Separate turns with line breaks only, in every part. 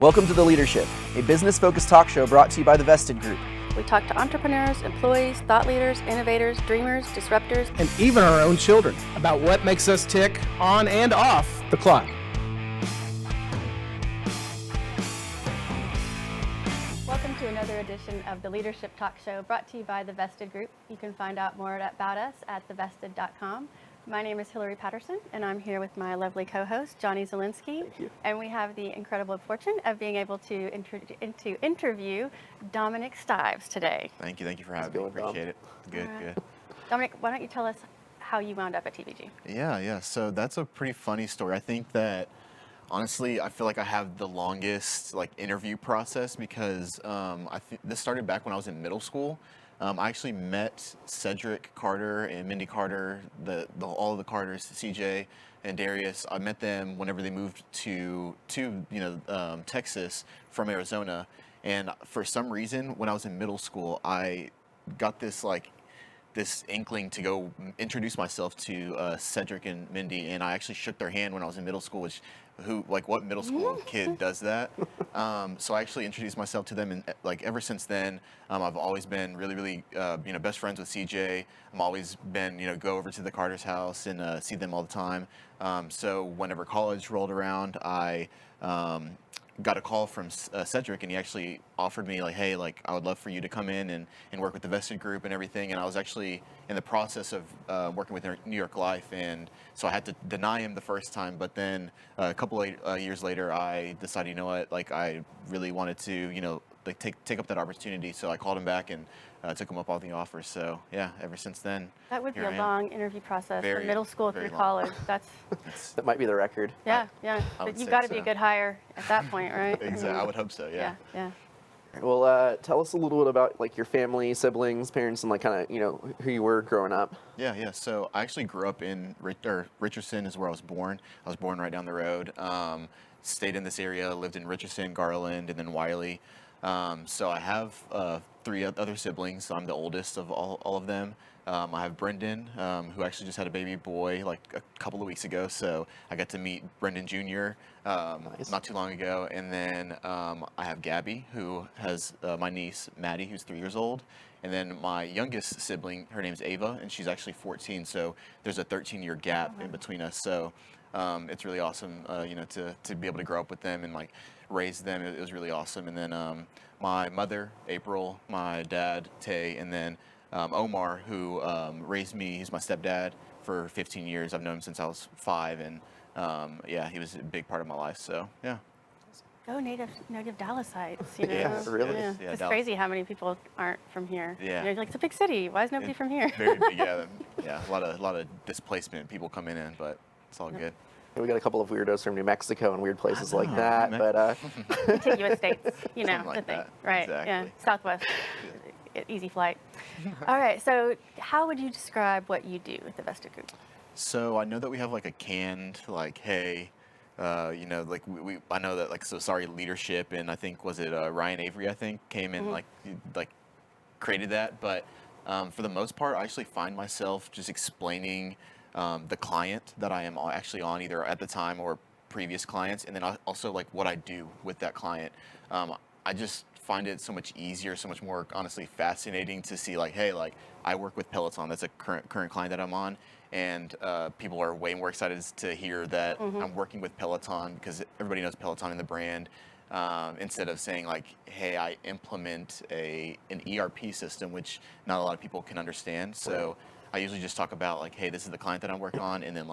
Welcome to The Leadership, a business-focused talk show brought to you by the Vested Group.
We talk to entrepreneurs, employees, thought leaders, innovators, dreamers, disruptors,
and even our own children about what makes us tick on and off the clock.
Welcome to another edition of the Leadership Talk Show brought to you by the Vested Group. You can find out more about us at thevested.com. My name is Hillary Patterson, and I'm here with my lovely co-host, Johnny Zielinski.
Thank you.
And we have the incredible fortune of being able to interview Dominick Stives today.
Thank you for having me. Appreciate it. Good.
Dominick, why don't you tell us how you wound up at TVG?
Yeah. So that's a pretty funny story. I think that honestly, I feel like I have the longest interview process because I think this started back when I was in middle school. I actually met Cedric Carter and Mindy Carter, all of the Carters, CJ and Darius. I met them whenever they moved to Texas from Arizona, and for some reason, when I was in middle school, I got this inkling to go introduce myself to Cedric and Mindy, and I actually shook their hand when I was in middle school, what middle school kid does that? So I actually introduced myself to them, and ever since then, I've always been really best friends with CJ. I'm always been go over to the Carter's house and see them all the time. So whenever college rolled around, I got a call from Cedric, and he actually offered me hey, I would love for you to come in and work with the Vested Group and everything. And I was actually in the process of working with New York Life, and so I had to deny him the first time. But then a couple of years later, I decided, you know what, I really wanted to, take up that opportunity. So I called him back and took him up on the offer. So yeah, ever since then.
That would be a long interview process from middle school through
long.
College.
That might be the record.
Yeah. But you've got to be a good hire at that point, right?
Exactly. I would hope so. Yeah.
Well, tell us a little bit about your family, siblings, parents, and who you were growing up.
Yeah. So I actually grew up in Richardson is where I was born. I was born right down the road. Stayed in this area, lived in Richardson, Garland, and then Wiley. So I have 3 other siblings. I'm the oldest of all of them. I have Brendan, who actually just had a baby boy a couple of weeks ago. So I got to meet Brendan Jr.
Nice.
Not too long ago. And then I have Gabby, who has my niece, Maddie, who's 3 years old. And then my youngest sibling, her name's Ava, and she's actually 14. So there's a 13-year gap in between us. So it's really awesome, to be able to grow up with them and raise them. It was really awesome. And then my mother, April, my dad, Tay, and then Omar, who raised me. He's my stepdad for 15 years. I've known him since I was 5, and he was a big part of my life. So yeah.
Go native Dallasites,
Yeah, really.
Yeah.
Yeah,
It's
Dallas.
crazy how many people aren't from here.
Yeah.
It's a big city. Why is nobody from here?
Very big, yeah. A lot of displacement. People coming in, but it's all good.
We got a couple of weirdos from New Mexico and weird places like
know.
that, but
Contiguous states,
Something like
the thing.
that.
Right,
Exactly.
yeah, Southwest, easy flight. All right, so how would you describe what you do with the Vested Group?
So I know that we have a canned hey, I know that so sorry leadership, and I think was it Ryan Avery came in created that, but for the most part I actually find myself just explaining the client that I am actually on, either at the time or previous clients, and then also what I do with that client. I just find it so much easier, so much more honestly fascinating to see hey, I work with Peloton. That's a current client that I'm on, and people are way more excited to hear that I'm working with Peloton because everybody knows Peloton in the brand. Instead of saying hey, I implement an ERP system, which not a lot of people can understand. So I usually just talk about hey, this is the client that I'm working on, and then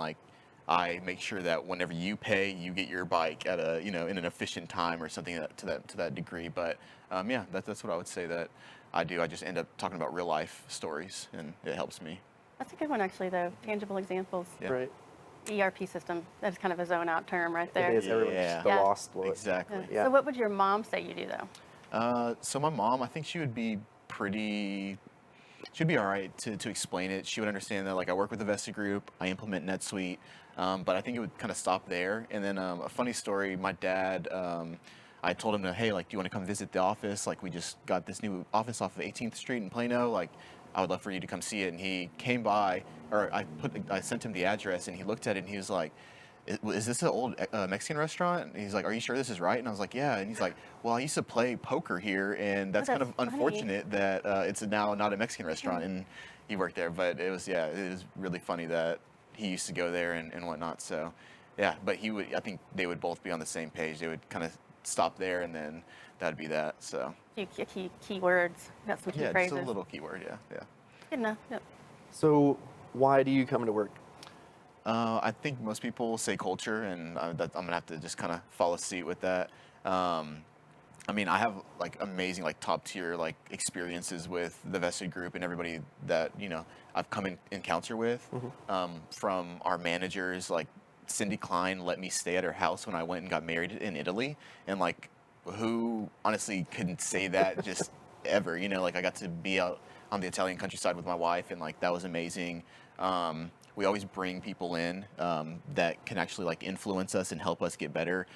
I make sure that whenever you pay, you get your bike at a in an efficient time or something to that degree. But that's what I would say that I do. I just end up talking about real life stories, and it helps me.
That's a good one, actually, though. Tangible examples.
Yeah.
right.
ERP system. That's kind of a zone-out term right there.
It is. Everyone's
Yeah.
the
Yeah.
lost look.
Exactly.
Yeah.
So what would your mom say you do, though?
So my mom, I think she would be she'd be all right to explain it. She would understand that I work with the Vested Group, I implement NetSuite, but I think it would kind of stop there. And then a funny story, my dad, I told him hey, do you want to come visit the office? We just got this new office off of 18th Street in Plano. I would love for you to come see it. And he came by, or I sent him the address, and he looked at it and he was like, is this an old Mexican restaurant? And he's like, are you sure this is right? And I was like, yeah. And he's like, well, I used to play poker here, and that's kind
that's
of
funny.
unfortunate that it's now not a Mexican restaurant. And he worked there, but it was really funny that he used to go there and whatnot. So, yeah, but I think they would both be on the same page. They would kind of stop there, and then that'd be that. So,
Key words. Got some key
yeah,
phrases.
just a little keyword. Yeah.
Good enough. Yep.
So why do you come to work?
I think most people say culture, and I'm gonna have to just kind of follow suit with that. I mean, I have like amazing, like top tier, like experiences with the Vested Group and everybody that I've come in encounter with. From our managers, like Cindy Klein let me stay at her house when I went and got married in Italy, and like who honestly couldn't say that just ever. Like I got to be out on the Italian countryside with my wife, and like that was amazing. We always bring people in that can actually like influence us and help us get better.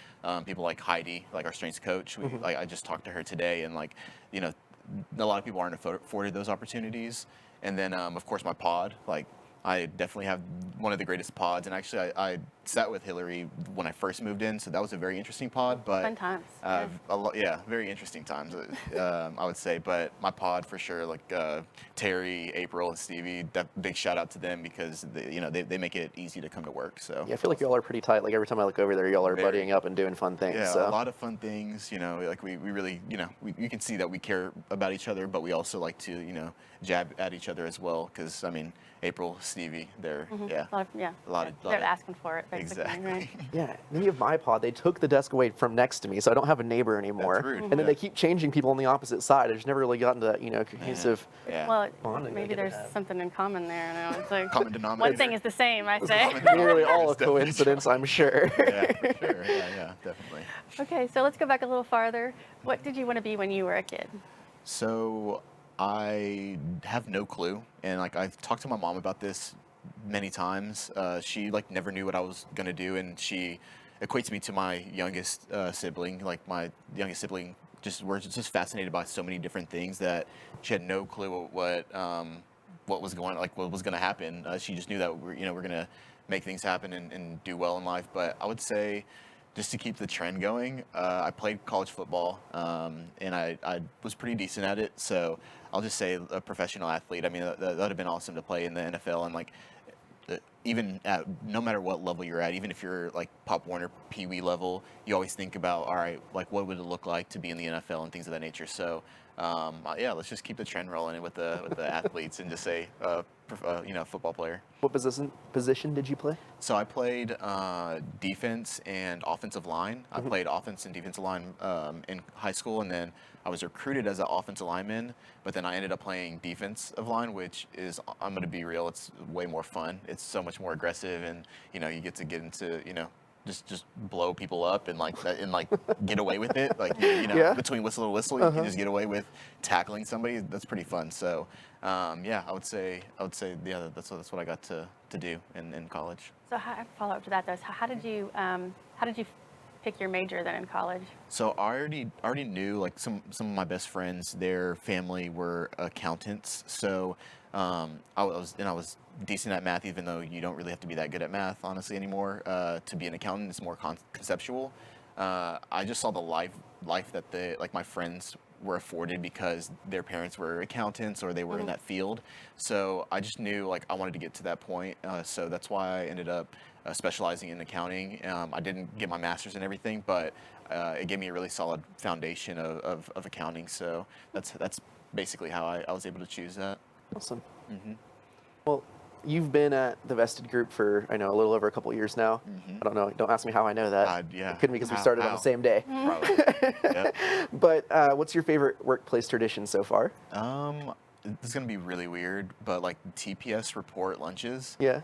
People like Heidi, like our strengths coach. Like I just talked to her today, and like a lot of people aren't afforded those opportunities. And then of course my pod, like I definitely have one of the greatest pods. And actually I sat with Hillary when I first moved in, so that was a very interesting pod. But
Fun times.
very interesting times, I would say. But my pod for sure, like Terry, April, and Stevie, big shout out to them because they make it easy to come to work. So
Yeah, I feel like y'all are pretty tight. Like every time I look over there, y'all are
Very.
buddying up and doing fun things.
yeah,
So.
a lot of fun things. Like we really, you can see that we care about each other, but we also like to jab at each other as well. Because I mean, April, Stevie, they're
A lot of
lot
they're
of-
asking for it, basically.
exactly.
Right?
Yeah, then you have my pod. They took the desk away from next to me, so I don't have a neighbor anymore.
rude.
And then
Yeah.
they keep changing people on the opposite side. I've just never really gotten to that, cohesive.
Yeah.
Well,
Bonding I
maybe
get to
there's
have.
something in common there. It's like
Common denominator.
one thing is the same, I say.
Nearly all a
It's definitely
coincidence, I'm sure.
yeah, for sure. Yeah, definitely.
Okay, so let's go back a little farther. What did you want to be when you were a kid?
So I have no clue, and like I've talked to my mom about this many times. She like never knew what I was gonna do, and she equates me to my youngest sibling. Like my youngest sibling, we're just fascinated by so many different things that she had no clue what was what was gonna happen. She just knew that we're gonna make things happen and do well in life. But I would say, just to keep the trend going, I played college football, and I was pretty decent at it. So I'll just say a professional athlete. I mean, that would have been awesome to play in the NFL. And like, even at no matter what level you're at, even if you're like Pop Warner, Pee Wee level, you always think about, all right, like what would it look like to be in the NFL and things of that nature. So let's just keep the trend rolling with the athletes and just say, football player.
What position did you play?
So I played defense and offensive line. I played offense and defensive line in high school, and then I was recruited as an offensive lineman, but then I ended up playing defensive line, which is, I'm going to be real, it's way more fun. It's so much more aggressive, and you get to get into just blow people up and get away with it. Like
Yeah.
between whistle and whistle, you can just get away with tackling somebody. That's pretty fun. So I would say that's what I got to do in college.
So follow up to that though. So how did you pick your major then in college?
So I already knew like some of my best friends, their family were accountants. So I was decent at math, even though you don't really have to be that good at math, honestly, anymore. To be an accountant, it's more conceptual. I just saw the life that my friends were afforded because their parents were accountants or they were in that field. So I just knew like I wanted to get to that point. So that's why I ended up specializing in accounting. I didn't get my master's and everything, but it gave me a really solid foundation of accounting. So that's basically how I was able to choose that.
Awesome. Well, you've been at the Vested Group for, I know, a little over a couple years now. I don't know. Don't ask me how I know that.
Yeah.
It couldn't be because we started on
How?
the same day.
Probably. Yep.
But what's your favorite workplace tradition so far?
This is gonna be really weird, but like TPS report lunches.
Yeah.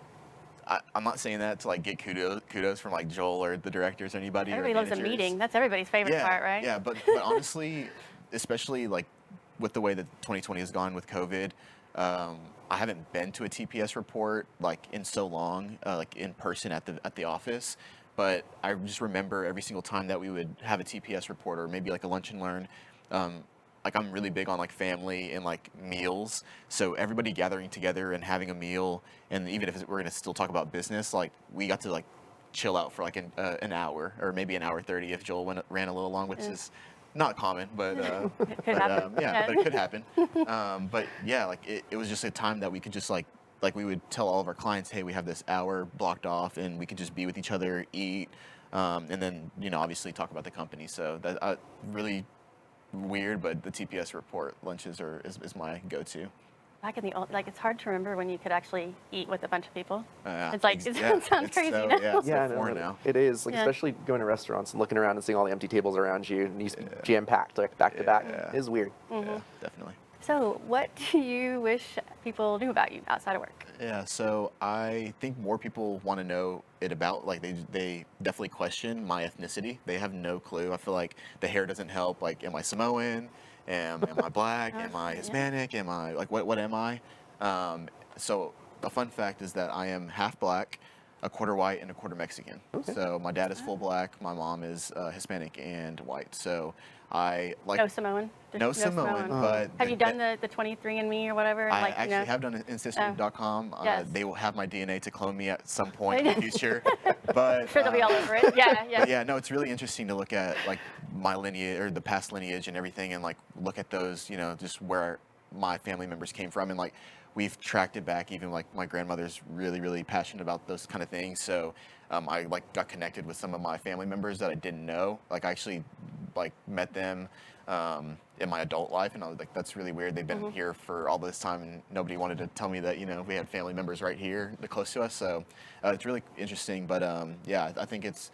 I'm not saying that to like get kudos from like Joel or the directors or anybody.
Everybody
or
loves a
managers.
meeting. That's everybody's favorite part, right?
Yeah, but honestly, especially like with the way that 2020 has gone with COVID, I haven't been to a TPS report like in so long, like in person at the office. But I just remember every single time that we would have a TPS report or maybe like a lunch and learn. Like I'm really big on like family and like meals. So everybody gathering together and having a meal, and even if we're gonna still talk about business, like we got to like chill out for like an hour or maybe an hour 30 if Joel ran a little long, which is not common, but
It could happen.
yeah, but it could happen. But yeah, like it was just a time that we could just like we would tell all of our clients, hey, we have this hour blocked off, and we could just be with each other, eat, and then obviously talk about the company. So that really weird, but the TPS report lunches is my go-to.
Back in the old, like, it's hard to remember when you could actually eat with a bunch of people. It's like, it
yeah,
sounds
it's
crazy
so,
now.
Yeah, it's
Yeah, I
so
know,
foreign now.
it is, like,
Yeah.
especially going to restaurants and looking around and seeing all the empty tables around you, and you used to be jam-packed, like, back to back.
Yeah.
It is weird.
Yeah, definitely.
So what do you wish people knew about you outside of work?
Yeah, so I think more people want to know it about, like, they definitely question my ethnicity. They have no clue. I feel like the hair doesn't help. Like, am I Samoan? Am I black? Am I Hispanic? Am I, like, what am I? So a fun fact is that I am half black, a quarter white, and a quarter Mexican.
Okay.
So my dad is full black, my mom is Hispanic and white. So I like
No Samoan?
no Samoan, but
Have you done the 23andMe or whatever?
I
like,
actually have done Ancestry.com.
Yes.
They will have my DNA to clone me at some point in the future. But
I'm sure they'll be all over it. Yeah, yeah.
but yeah, no, it's really interesting to look at like my lineage or the past lineage and everything, and like look at those, just where my family members came from, and like we've tracked it back. Even like my grandmother's really, really passionate about those kind of things. So I like got connected with some of my family members that I didn't know. Like I actually like met them in my adult life, and I was like, that's really weird. They've been here for all this time, and nobody wanted to tell me that we had family members right here, close to us. So it's really interesting. But yeah, I think it's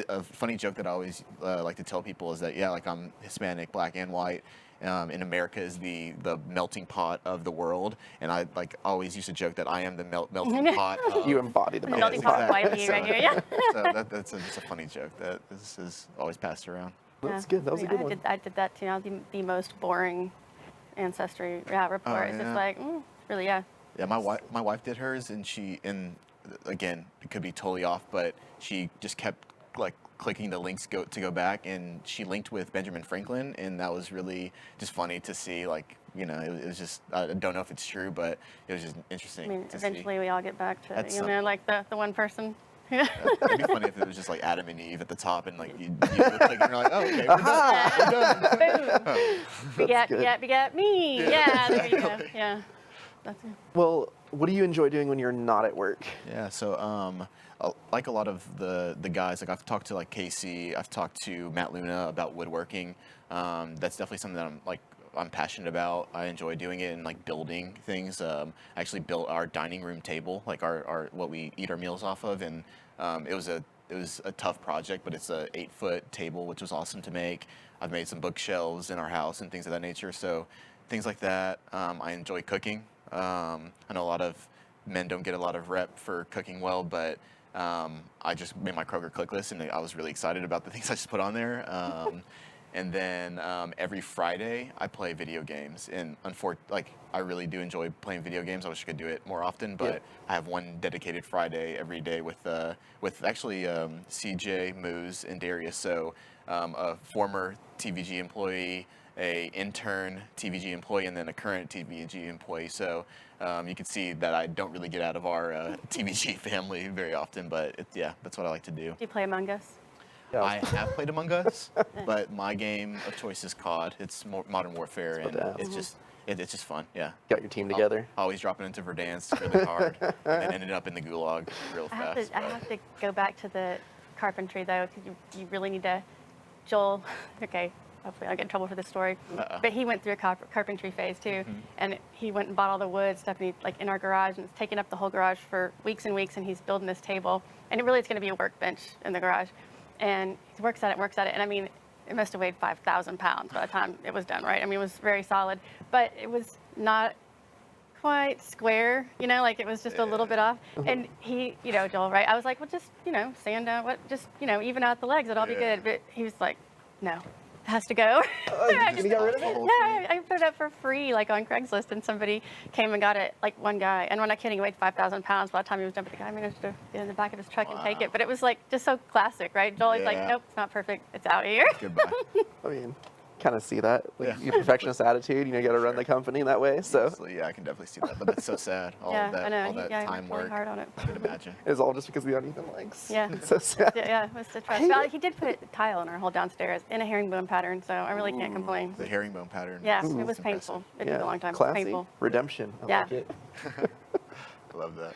a funny joke that I always like to tell people is that like I'm Hispanic, black, and white. In America is the melting pot of the world, and I like always used to joke that I am the melting pot.
You embody the
Melting
melting
pot of
pot.
whitey right here, yeah.
So that's just a funny joke that this is always passed around.
That's good. That was a good one.
I did that too. I was the most boring ancestry report. It's just like, really, yeah.
Yeah, my wife did hers, and again, it could be totally off, but she just kept like clicking the links to go back, and she linked with Benjamin Franklin, and that was really just funny to see. Like, it was just, I don't know if it's true, but it was just interesting.
I mean,
to
eventually
see.
we all get back to
At some point.
like the one person.
It'd be funny if it was just like Adam and Eve at the top, and like you click, and you're like, oh, okay, we're done.
Boom. Begat me. Yeah, there you go. Yeah. That's it.
Well, what do you enjoy doing when you're not at work?
Yeah, so like a lot of the guys, like I've talked to like Casey, I've talked to Matt Luna about woodworking. That's definitely something that I'm passionate about. I enjoy doing it and like building things. I actually built our dining room table, like our what we eat our meals off of, and it was a tough project, but it's a 8-foot table, which was awesome to make. I've made some bookshelves in our house and things of that nature. So things like that. I enjoy cooking. I know a lot of men don't get a lot of rep for cooking well, but I just made my Kroger click list, and I was really excited about the things I just put on there. And then every Friday I play video games, and I really do enjoy playing video games. I wish I could do it more often, but I have one dedicated Friday every day with actually CJ, Moose, and Darius. So a former TVG employee, a intern TVG employee, and then a current TVG employee. So you can see that I don't really get out of our TVG family very often, but that's what I like to do.
Do you play Among Us?
Yeah,
I have played Among Us, but my game of choice is COD. It's more Modern Warfare, and it's just fun. Yeah.
got your team together.
Always dropping into Verdansk really hard, and then ended up in the gulag real fast.
I have to go back to the carpentry though, because you really need to. Joel, okay, hopefully I'll get in trouble for this story, but he went through a carpentry phase too, and he went and bought all the wood stuff, and like in our garage, and it's taken up the whole garage for weeks and weeks, and he's building this table, and it really is going to be a workbench in the garage, and he works at it, and I mean, it must have weighed 5,000 pounds by the time it was done, right? I mean, it was very solid, but it was not quite square, like it was just a little bit off. And he, Joel, right? I was like, well, just, sand down, even out the legs, it'll all be good. But he was like, no, it has to go.
You got rid of it?
Yeah, I put it up for free, like on Craigslist, and somebody came and got it, like one guy. And when I kidding, he weighed 5,000 pounds. By the time he was done with the guy, I managed to get in the back of his truck and take it. But it was like just so classic, right? Joel's like, nope, it's not perfect. It's out of here.
Goodbye.
I mean, kind of see that. Like,
Yeah.
your perfectionist attitude, you got to run the company that way. So
Yeah, I can definitely see that. But that's so sad. All
Yeah,
of that,
I know.
all that
Yeah, he
time
worked really
work.
hard on it.
I could imagine.
it's all just because of the uneven legs.
Yeah.
It's so sad.
Yeah, it was the trust.
hate
Well,
it.
he did put tile in our whole downstairs in a herringbone pattern, so I really can't complain.
The herringbone pattern.
Yeah,
is
it was
impressive.
painful. It took a long time.
Classy.
Painful.
Redemption. I
Yeah.
like it.
I love that.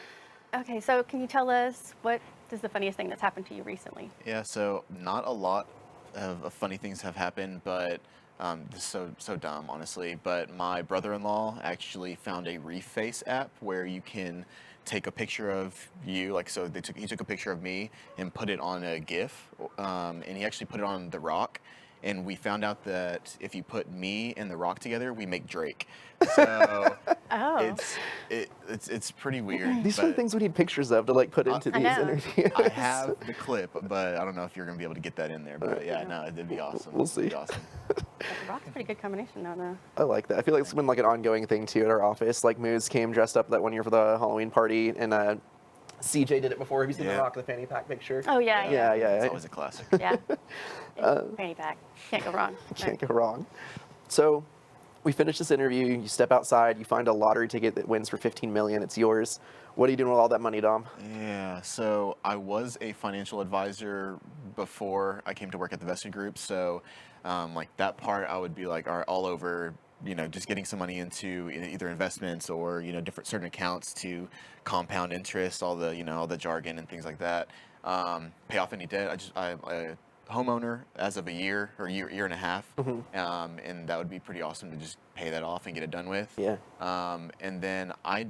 Okay, so can you tell us what is the funniest thing that's happened to you recently?
Yeah, so not a lot of funny things have happened, but this is so dumb, honestly. But my brother-in-law actually found a Reface app where you can take a picture of you, like so. He took a picture of me and put it on a GIF, and he actually put it on The Rock. And we found out that if you put me and The Rock together, we make Drake. So
Oh.
it's pretty weird.
These are the
but
things we need pictures of to like put into
I
these
know.
interviews.
I have the clip, but I don't know if you're gonna be able to get that in there. But yeah, no, it'd be awesome.
We'll
It'd be
see.
awesome.
The Rock's a pretty good combination, though.
I like that. I feel like it's been like an ongoing thing too at our office. Like Moose came dressed up that one year for the Halloween party, and CJ did it before. He's gonna
Yeah.
rock the fanny pack picture.
Oh, yeah,
Yeah,
It's
yeah.
always a classic.
Yeah. Fanny pack. Can't go wrong.
Can't go wrong. So we finish this interview. You step outside. You find a lottery ticket that wins for $15 million. It's yours. What are you doing with all that money, Dom?
Yeah, so I was a financial advisor before I came to work at the Vested Group. So, like that part, I would be like all over, just getting some money into either investments or different certain accounts to compound interest, all the jargon and things like that. Pay off any debt. I'm a homeowner as of a year or year and a half, and that would be pretty awesome to just pay that off and get it done with.
Yeah.
And then I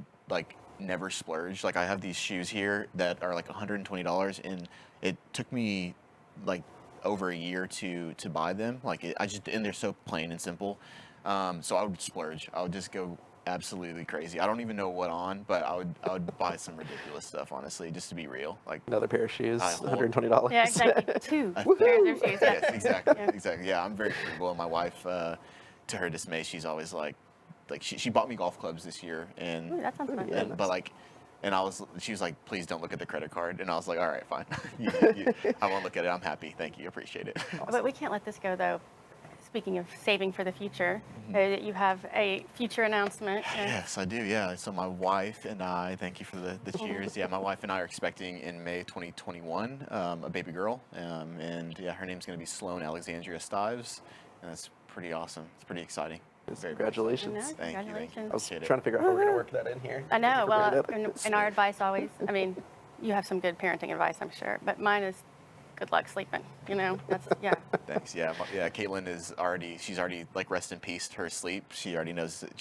never splurge. Like I have these shoes here that are like $120, and it took me like over a year to buy them. And they're so plain and simple. So I would splurge. I would just go absolutely crazy. I don't even know what on, but I would buy some ridiculous stuff, honestly, just to be real. Like
Another pair of shoes,
I hold-
$120.
Yeah, exactly. Two pairs of shoes. Yeah.
yes, exactly,
Yeah.
exactly. Yeah, I'm very frugal. And my wife, to her dismay, she's always like she bought me golf clubs this year, and
Ooh, that sounds fun.
Yeah.
she was like, please don't look at the credit card, and I was like, all right, fine. I won't look at it. I'm happy. Thank you. Appreciate it.
But we can't let this go, though. Speaking of saving for the future, that you have a future announcement.
Yes, I do. Yeah. So my wife and I, thank you for the cheers. Yeah, my wife and I are expecting in May 2021 a baby girl, and yeah, her name's going to be Sloan Alexandria Stives, and that's pretty awesome. It's pretty exciting. Very
Congratulations.
I know,
Thank you.
congratulations.
I was
Appreciate it.
trying to figure out how we're going to work that in here.
I know. Well,
Incorporate it.
and our advice always, I mean, you have some good parenting advice, I'm sure, but mine is good luck sleeping. That's, yeah.
Thanks. Yeah, Caitlin she's already like rest in peace to her sleep. She already knows that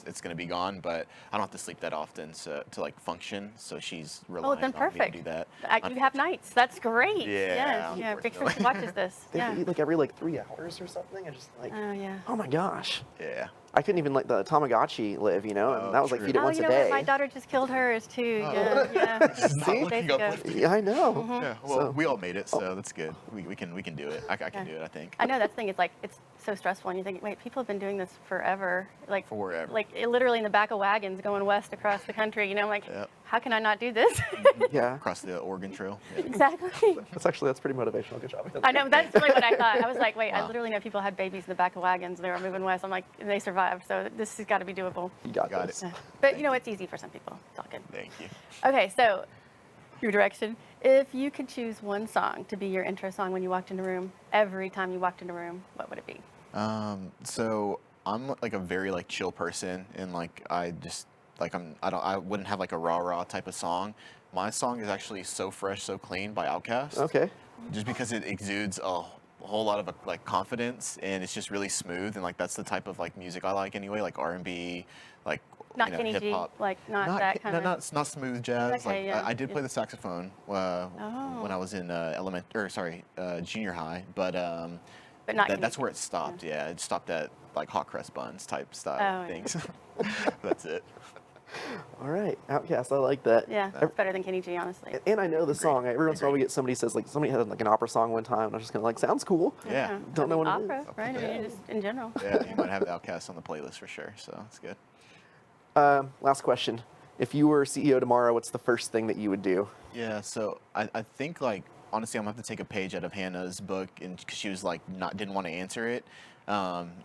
it's going to be gone, but I don't have to sleep that often to like function. So she's relying
Oh, then
on me
perfect.
to do that.
You have nights. That's great.
Yeah,
Yes, yeah. Big
unfortunately.
Fish watches this.
They
Yeah.
eat like every 3 hours or something. I just
Oh, yeah.
oh my gosh.
Yeah.
I couldn't even let the Tamagotchi live, and that was like
true.
feed it once
you
a
know
day.
what? My daughter just killed hers, too. Yeah, yeah.
Not
See?
looking
Days ago.
uplifting.
Yeah, I know.
Yeah. Well,
So-
we all made it, so that's good. We can do it. I can do it. I think.
I know that's the thing. It's like it's so stressful, and you think, wait, people have been doing this forever, like
Forever.
like literally in the back of wagons going west across the country. I'm like,
Yep.
how can I not do this?
Yeah.
Across the Oregon Trail. Yeah.
Exactly.
That's pretty motivational. Good job.
I know that's really what I thought. I was like, wait, I
Wow.
literally know people had babies in the back of wagons. They were moving west. I'm like, and they survived. So this has got to be doable.
You got
Got
this.
it.
But it's easy for some people. It's all good.
Thank you.
Okay, so your direction. If you could choose one song to be your intro song when you walked in a room, every time you walked in a room, what would it be?
So I'm like a very chill person, and I wouldn't have like a rah type of song. My song is actually So Fresh, So Clean by Outkast.
Okay.
Just because it exudes a whole lot of confidence, and it's just really smooth, and that's the type of music I like anyway, like R&B,
Not Kenny
hip
G,
hop.
not that kind of.
Not smooth jazz.
Okay, yeah.
I did play the saxophone when I was in junior high, but
But not
that's
Kenny
where it stopped. Yeah, it stopped at hot crust buns type style
Oh, yeah.
things. That's it.
All right. Outcast. I like that.
Yeah, that's better than Kenny G, honestly.
And I know the song. Every once in a while we get somebody says somebody had an opera song one time, and I was just kind of sounds cool.
Yeah.
Don't know what it
Opera,
is.
right? I mean, just in general.
Yeah, you might have the Outkast on the playlist for sure. So that's good.
Last question. If you were CEO tomorrow, what's the first thing that you would do?
Yeah, so I think honestly I'm gonna have to take a page out of Hannah's book, and because she was didn't want to answer it.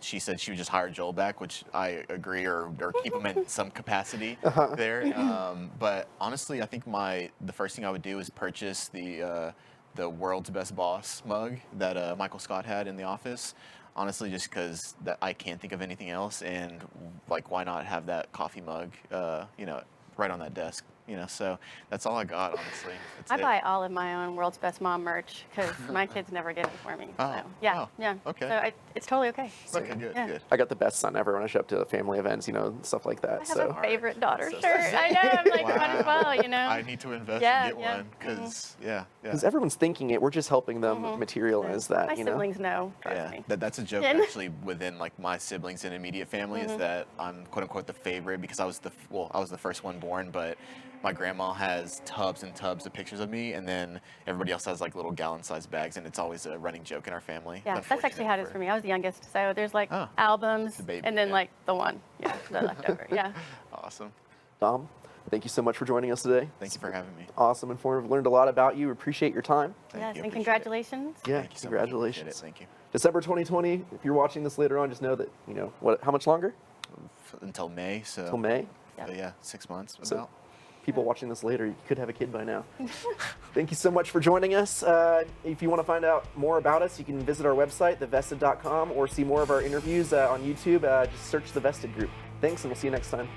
She said she would just hire Joel back, which I agree, or keep him in some capacity there. But honestly, I think the first thing I would do is purchase the World's Best Boss mug that Michael Scott had in the office. Honestly, just because I can't think of anything else, and like, why not have that coffee mug, right on that desk? So that's all I got, honestly. That's
I
it.
buy all of my own World's Best Mom merch because my kids never get it for me.
Oh,
So, yeah,
wow.
yeah.
Okay.
So it's totally okay.
Okay, good,
Yeah.
good.
I got the best son ever when I show up to family events, stuff like that.
I have
So
a favorite daughter
So
shirt. I know. I'm like, might as well,
I need to invest
Yeah,
and get
yeah.
one because, yeah.
because everyone's thinking it, we're just helping them materialize that.
My siblings know. Trust
Yeah,
me.
that's a joke
Yeah.
actually within like my siblings and immediate family is that I'm quote unquote the favorite because I was the first one born, but my grandma has tubs and tubs of pictures of me, and then everybody else has like little gallon-sized bags, and it's always a running joke in our family.
Yeah, that's actually how it is for me. I was the youngest, so there's like
Oh.
albums,
The baby,
and then
yeah.
like the one, the leftover. Yeah.
Awesome.
Dom, thank you so much for joining us today.
Thank you for having me.
Awesome, informative. Learned a lot about you. Appreciate your time.
Thank
Yes,
you.
and
Appreciate it.
congratulations.
Yeah,
Thank you so much.
congratulations.
Appreciate it. Thank you.
December 2020. If you're watching this later on, just know that how much longer?
Until May, so.
Till May.
Yeah.
So, yeah, 6 months
So-
about.
People watching this later, you could have a kid by now. Thank you so much for joining us. If you want to find out more about us, you can visit our website, thevested.com, or see more of our interviews on YouTube. Just search The Vested Group. Thanks, and we'll see you next time.